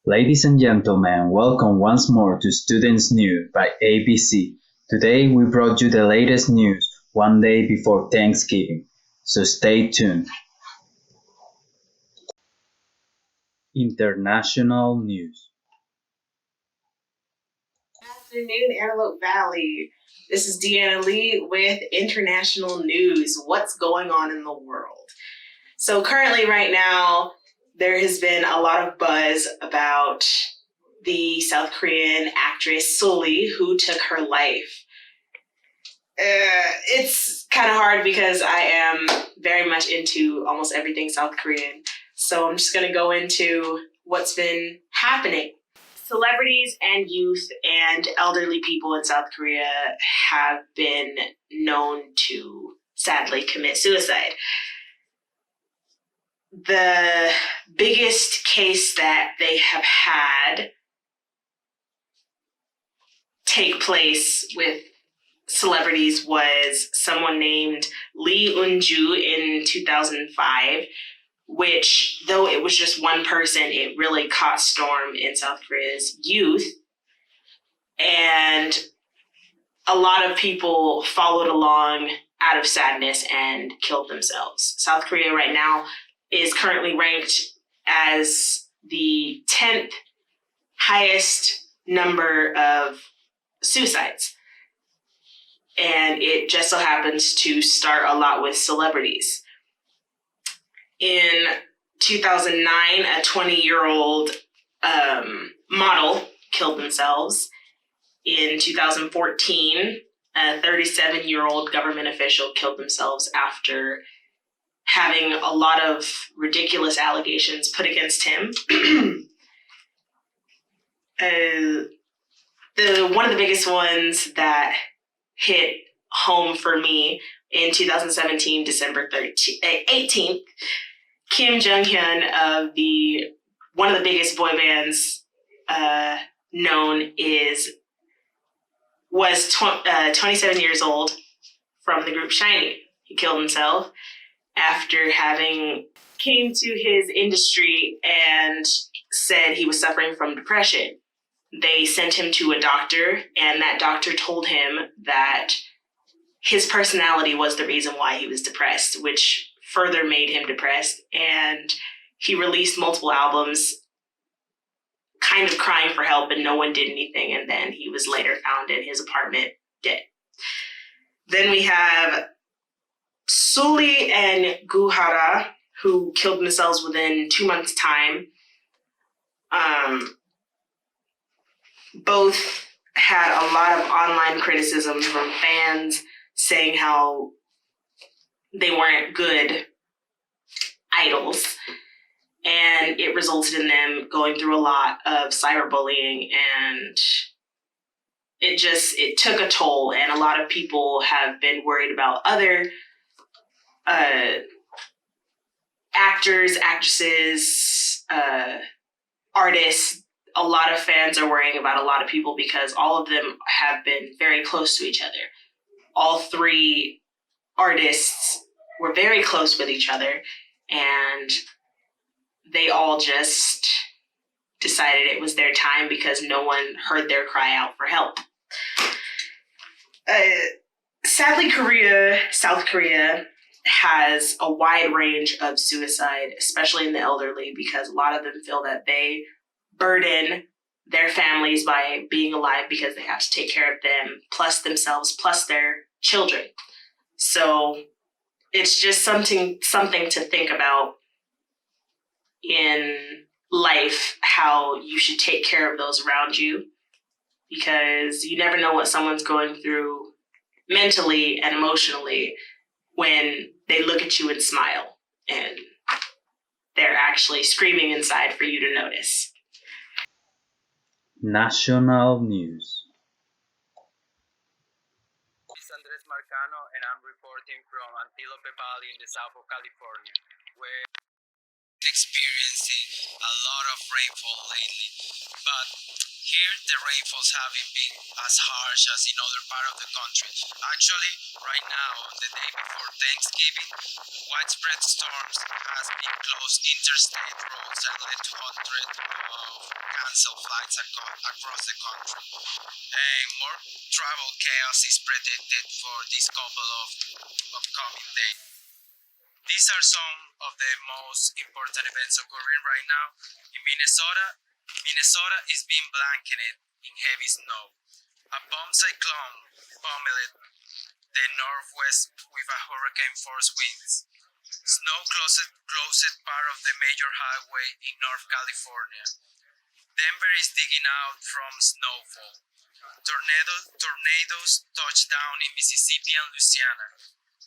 Ladies and gentlemen, welcome once more to Students News by AVC. Today we brought you the latest news one day before Thanksgiving, so stay tuned. International News. Good afternoon, Antelope Valley. This is Deanna Lee with International News. What's going on in the world? So currently right now, there has been a lot of buzz about the South Korean actress Sully who took her life. It's kind of hard because I am very much into almost everything South Korean. So I'm just going to go into what's been happening. Celebrities and youth and elderly people in South Korea have been known to sadly commit suicide. The biggest case that they have had take place with celebrities was someone named Lee Eun-ju in 2005, which, though it was just one person, it really caught storm in South Korea's youth. And a lot of people followed along out of sadness and killed themselves. South Korea right now is currently ranked as the 10th highest number of suicides. And it just so happens to start a lot with celebrities. In 2009, a 20-year-old model killed themselves. In 2014, a 37-year-old government official killed themselves after having a lot of ridiculous allegations put against him. One of the biggest ones that hit home for me in 2017, December 18th, Kim Jong-hyun of one of the biggest boy bands known was 27 years old, from the group SHINee. He killed himself after came to his industry and said he was suffering from depression. They sent him to a doctor, and that doctor told him that his personality was the reason why he was depressed, which further made him depressed. And he released multiple albums kind of crying for help, and no one did anything. And then he was later found in his apartment dead. Then we have Sully and Guhara, who killed themselves within 2 months' time. Both had a lot of online criticism from fans saying how they weren't good idols. And it resulted in them going through a lot of cyberbullying, and it took a toll. And a lot of people have been worried about other actors, actresses, artists. A lot of fans are worrying about a lot of people because all of them have been very close to each other. All three artists were very close with each other, and they all just decided it was their time because no one heard their cry out for help. Sadly, South Korea has a wide range of suicide, especially in the elderly, because a lot of them feel that they burden their families by being alive because they have to take care of them, plus themselves, plus their children. So it's just something to think about in life, how you should take care of those around you, because you never know what someone's going through mentally and emotionally when they look at you and smile, and they're actually screaming inside for you to notice. National News. This is Andres Marcano, and I'm reporting from Antelope Valley in the south of California, where experiencing a lot of rainfall lately, but here the rainfalls haven't been as harsh as in other part of the country. Actually, right now, on the day before Thanksgiving, widespread storms has been closed interstate roads and led to hundreds of canceled flights across the country. And more travel chaos is predicted for this couple of upcoming days. These are some of the most important events occurring right now. In Minnesota, Minnesota is being blanketed in heavy snow. A bomb cyclone pummeled the northwest with a hurricane force winds. Snow closed part of the major highway in North California. Denver is digging out from snowfall. Tornadoes touch down in Mississippi and Louisiana.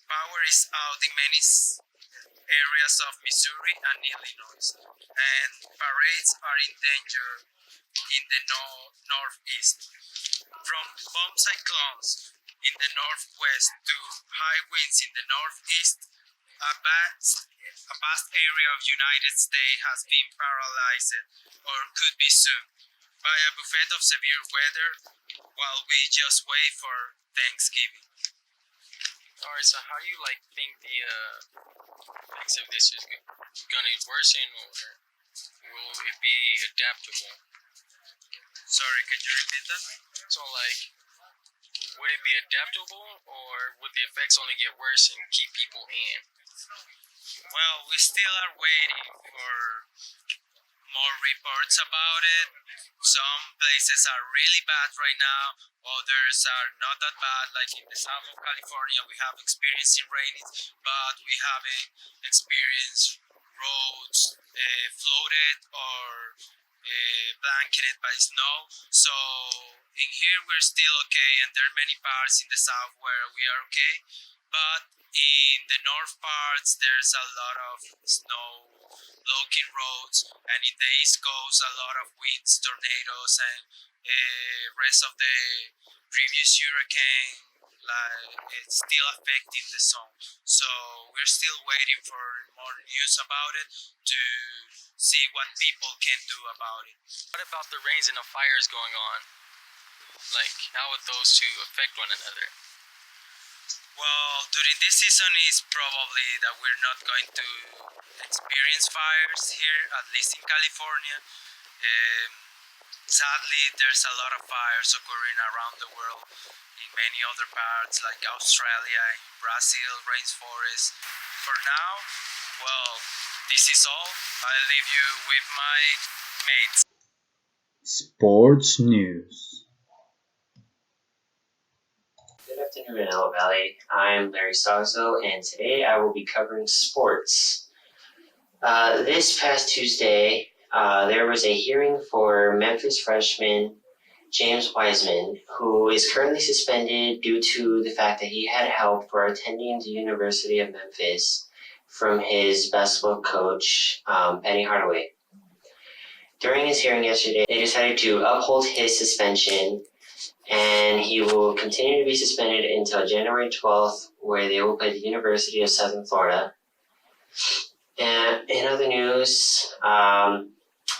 Power is out in many areas of Missouri and Illinois, and parades are in danger in the northeast. From bomb cyclones in the northwest to high winds in the northeast, a vast area of United States has been paralyzed or could be soon by a buffet of severe weather while we just wait for Thanksgiving. All right, so how do you think the effects of this is gonna worsen, or will it be adaptable? Sorry, can you repeat that? So would it be adaptable, or would the effects only get worse and keep people in? Well, we still are waiting for more reports about it. Some places are really bad right now, others are not that bad. Like in the south of California, we have experienced rain, but we haven't experienced roads flooded or blanketed by snow. So in here we're still okay, and there are many parts in the south where we are okay, but in the north parts there's a lot of snow blocking roads, and in the east coast a lot of winds, tornadoes, and rest of the previous hurricane it's still affecting the zone. So we're still waiting for more news about it to see what people can do about it. What about the rains and the fires going on? How would those two affect one another? Well, during this season is probably that we're not going to experience fires here, at least in California. Sadly, there's a lot of fires occurring around the world in many other parts like Australia and Brazil rainforest. For now, well, this is all. I leave you with my mates. Sports news. Good afternoon, Antelope Valley. I'm Larry Stogsdill, and today I will be covering sports. This past Tuesday, there was a hearing for Memphis freshman James Wiseman, who is currently suspended due to the fact that he had help for attending the University of Memphis from his basketball coach, Penny Hardaway. During his hearing yesterday, they decided to uphold his suspension, and he will continue to be suspended until January 12th, where they will play the University of Southern Florida. And in other news,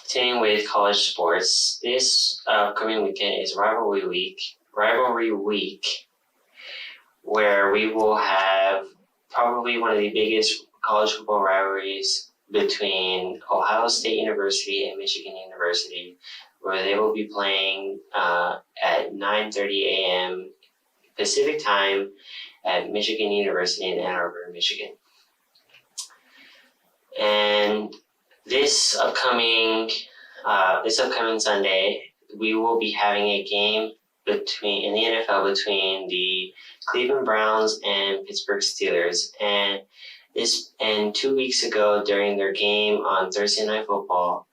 continuing with college sports, this upcoming weekend is Rivalry Week, where we will have probably one of the biggest college football rivalries between Ohio State University and Michigan University, where they will be playing at 9:30 a.m. Pacific time at Michigan University in Ann Arbor, Michigan. And this upcoming Sunday, we will be having a game in the NFL between the Cleveland Browns and Pittsburgh Steelers. And 2 weeks ago, during their game on Thursday Night Football,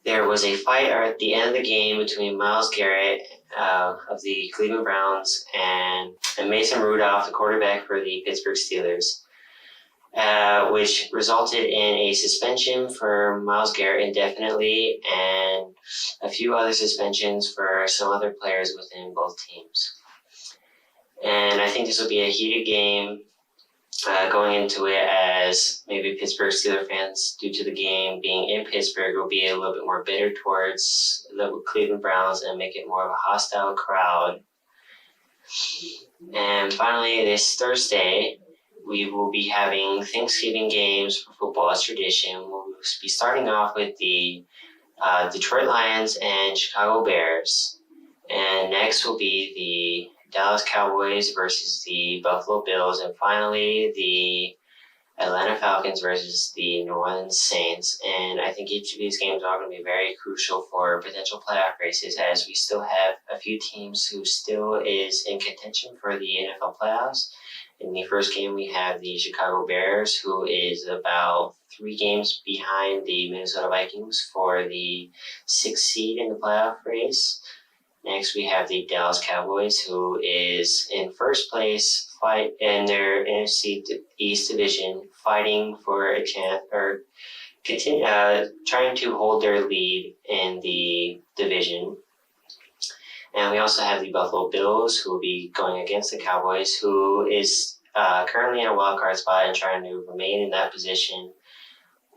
there was a fight at the end of the game between Myles Garrett of the Cleveland Browns and Mason Rudolph, the quarterback for the Pittsburgh Steelers, which resulted in a suspension for Myles Garrett indefinitely and a few other suspensions for some other players within both teams. And I think this will be a heated game. going into it as maybe Pittsburgh Steelers fans, due to the game being in Pittsburgh, will be a little bit more bitter towards the Cleveland Browns and make it more of a hostile crowd. And finally, this Thursday, we will be having Thanksgiving games for football as tradition. We'll be starting off with the Detroit Lions and Chicago Bears. And next will be the Dallas Cowboys versus the Buffalo Bills. And finally, the Atlanta Falcons versus the New Orleans Saints. And I think each of these games are going to be very crucial for potential playoff races, as we still have a few teams who still is in contention for the NFL playoffs. In the first game, we have the Chicago Bears, who is about 3 games behind the Minnesota Vikings for the 6th seed in the playoff race. Next, we have the Dallas Cowboys, who is in first place in their NFC East division, fighting for a chance or trying to hold their lead in the division. And we also have the Buffalo Bills, who will be going against the Cowboys, who is currently in a wild card spot and trying to remain in that position,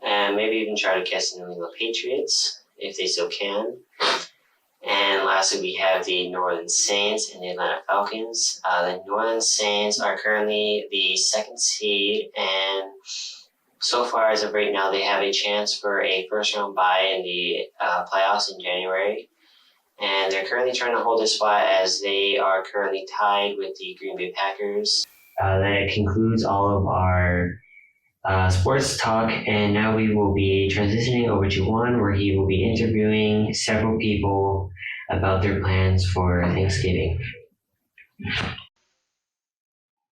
and maybe even try to catch the New England Patriots if they still can. And lastly, we have the New Orleans Saints and the Atlanta Falcons. The New Orleans Saints are currently the 2nd seed, and so far as of right now, they have a chance for a first-round bye in the playoffs in January. And they're currently trying to hold this spot as they are currently tied with the Green Bay Packers. That concludes all of our sports talk, and now we will be transitioning over to Juan, where he will be interviewing several people about their plans for Thanksgiving.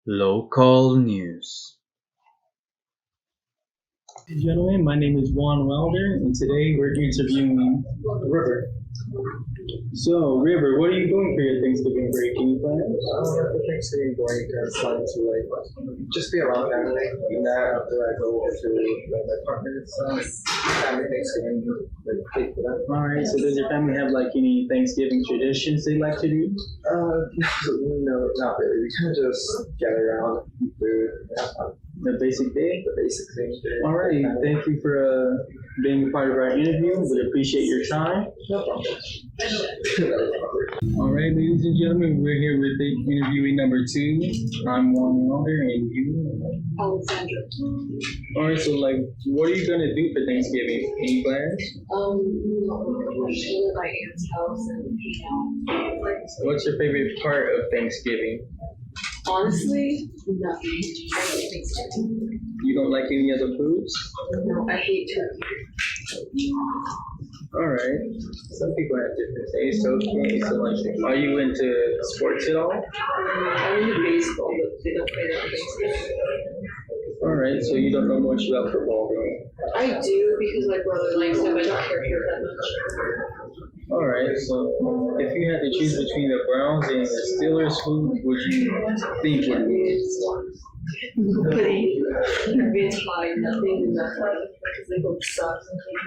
Local news. Gentlemen, my name is Juan Welder, and today we're interviewing River. So, River, what are you doing for your Thanksgiving break? Any plans? For Thanksgiving break, I'm planning to just be around family. And then after I go over to my partner's family Thanksgiving, cake for them. All right. So, does your family have any Thanksgiving traditions they like to do? No, not really. We kind of just gather around, eat food, and have fun. The basic day? The basic things. All right. Thank you for being a part of our interview. We appreciate your time. No problem. All right, ladies and gentlemen, we're here with the interviewee number 2. I'm Juan Welder, and you? Alexandra. All right, so what are you gonna do for Thanksgiving? Any plans? Usually at my aunt's house and What's your favorite part of Thanksgiving? honestly, nothing. I hate Thanksgiving. You don't like any other foods? No, I hate turkey. All right. Some people have different tastes. Okay, so are you into sports at all? I'm into baseball, but they don't play that on Thanksgiving. All right, so you don't know much about football, though. I do because my brother likes it, but I don't care for it that much. All right, so if you had to choose between the Browns and the Steelers, who would you think would win? It's fine, nothing is that because they both suck.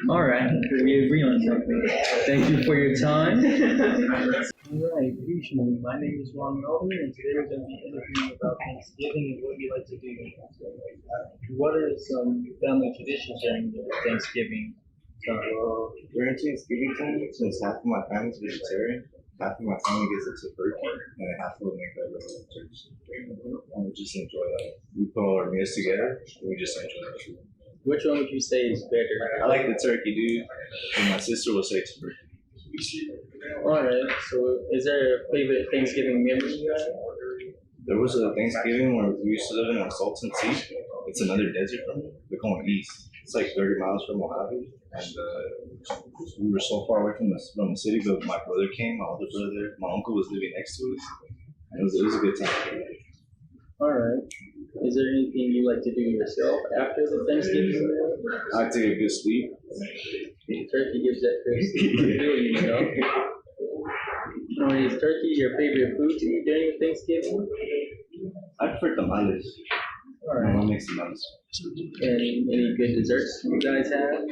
All right, we agree on something. Thank you for your time. All right, good evening. My name is Juan Melvin, and today we're going to be interviewing about Thanksgiving and what we like to do. What are some family traditions during Thanksgiving? During Thanksgiving time, since half of my family's vegetarian, half of my family gets a turkey, and half will make that regular turkey. And we just enjoy that. We put all our meals together, and we just enjoy that. Which one would you say is better? I like the turkey, dude, and my sister will say turkey. All right, so is there a favorite Thanksgiving memory you have? There was a Thanksgiving where we used to live in a Salton Sea. It's another desert from here. We're going east. It's like 30 miles from Mojave. And we were so far away from the city, but my brother came, my older brother, my uncle was living next to us. And it was a good time. All right. Is there anything you like to do yourself after the Thanksgiving meal? I take a good sleep. The turkey gives that good sleep feeling, you know? Is turkey your favorite food to eat during Thanksgiving? I prefer tamales. All right. My mom makes tamales. And any good desserts you guys have?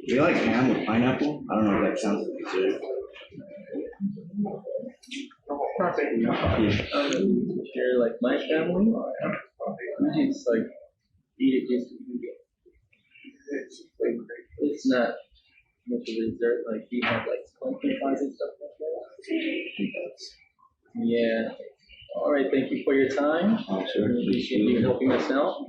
We like ham with pineapple. I don't know if that counts as dessert. Perfect. Yeah. You're like my family. You just like eat it just to eat it. It's not much of a dessert. Like, do you have like pumpkin pies and stuff like that? Yeah. All right. Thank you for your time. Sure. Appreciate you helping us out.